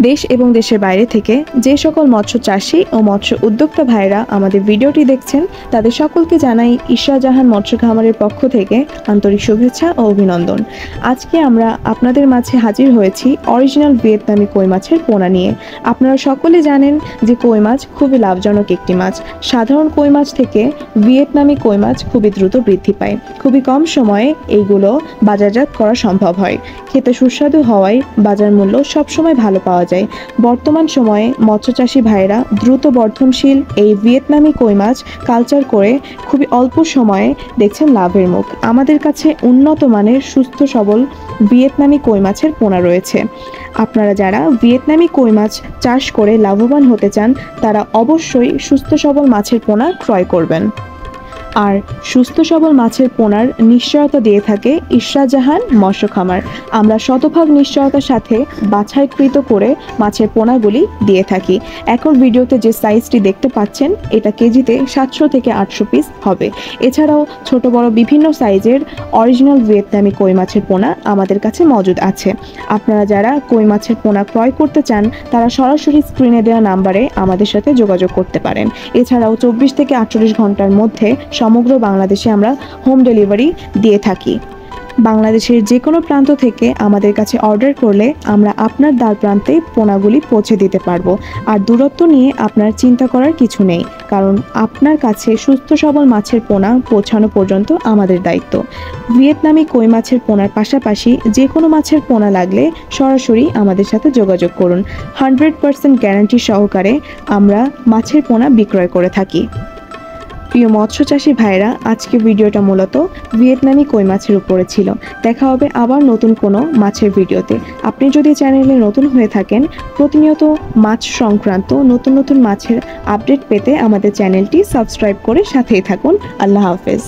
দেশ এবং দেশের বাইরে থেকে যে সকল মৎস্য চাষী ও মৎস্য উদ্যোক্তা ভাইরা আমাদের ভিডিওটি দেখছেন তাদের সকলকে জানাই ইশরা জাহান মৎস্য খামারের পক্ষ থেকে আন্তরিক শুভেচ্ছা ও অভিনন্দন। আজকে আমরা আপনাদের মাঝে হাজির হয়েছি অরিজিনাল ভিয়েতনামি কই মাছের পোনা নিয়ে। আপনারা সকলে জানেন যে কই মাছ খুবই লাভজনক একটি মাছ। সাধারণ কই মাছ থেকে ভিয়েতনামি কই মাছ খুবই দ্রুত বৃদ্ধি পায়। খুবই কম সময়ে এইগুলো বাজারজাত করা সম্ভব হয়। খেতে সুস্বাদু হওয়ায় বাজার মূল্য সবসময় ভালো পাওয়া যায়। বর্তমান সময়ে মৎস্যচাষী ভাইরা দ্রুত বর্ধনশীল এই ভিয়েতনামি কই মাছ কালচার করে খুবই অল্প সময়ে দেখছেন লাভের মুখ। আমাদের কাছে উন্নত মানের সুস্থ সবল ভিয়েতনামি কই মাছের পোনা রয়েছে। আপনারা যারা ভিয়েতনামি কই মাছ চাষ করে লাভবান হতে চান তারা অবশ্যই সুস্থ সবল মাছের পোনা ক্রয় করবেন। আর সুস্থ সবল মাছের পোনার নিশ্চয়তা দিয়ে থাকে ইশরা জাহান মৎস্য খামার। আমরা শতভাগ নিশ্চয়তার সাথে বাছাইকৃত করে মাছের পোনাগুলি দিয়ে থাকি। এখন ভিডিওতে যে সাইজটি দেখতে পাচ্ছেন এটা কেজিতে 700 থেকে 800 পিস হবে। এছাড়াও ছোট বড় বিভিন্ন সাইজের অরিজিনাল ভিয়েতনামি কই মাছের পোনা আমাদের কাছে মজুদ আছে। আপনারা যারা কই মাছের পোনা ক্রয় করতে চান তারা সরাসরি স্ক্রিনে দেওয়া নাম্বারে আমাদের সাথে যোগাযোগ করতে পারেন। এছাড়াও 24 থেকে 48 ঘন্টার মধ্যে সমগ্র বাংলাদেশে আমরা হোম ডেলিভারি দিয়ে থাকি। বাংলাদেশের যে কোনো প্রান্ত থেকে আমাদের কাছে অর্ডার করলে আমরা আপনার দ্বার প্রান্তে পোনাগুলি পৌঁছে দিতে পারবো। আর দূরত্ব নিয়ে আপনার চিন্তা করার কিছু নেই, কারণ আপনার কাছে সুস্থ সবল মাছের পোনা পৌঁছানো পর্যন্ত আমাদের দায়িত্ব। ভিয়েতনামি কই মাছের পোনার পাশাপাশি যে কোনো মাছের পোনা লাগলে সরাসরি আমাদের সাথে যোগাযোগ করুন। 100% গ্যারান্টি সহকারে আমরা মাছের পোনা বিক্রয় করে থাকি। প্রিয় মৎস্যচাষী ভাইরা, আজকে ভিডিওটা মূলত ভিয়েতনামি কই মাছের উপরে ছিল। দেখা হবে আবার নতুন কোনো মাছের ভিডিওতে। আপনি যদি চ্যানেলে নতুন হয়ে থাকেন, প্রতিনিয়ত মাছ সংক্রান্ত নতুন নতুন মাছের আপডেট পেতে আমাদের চ্যানেলটি সাবস্ক্রাইব করে সাথেই থাকুন। আল্লাহ হাফেজ।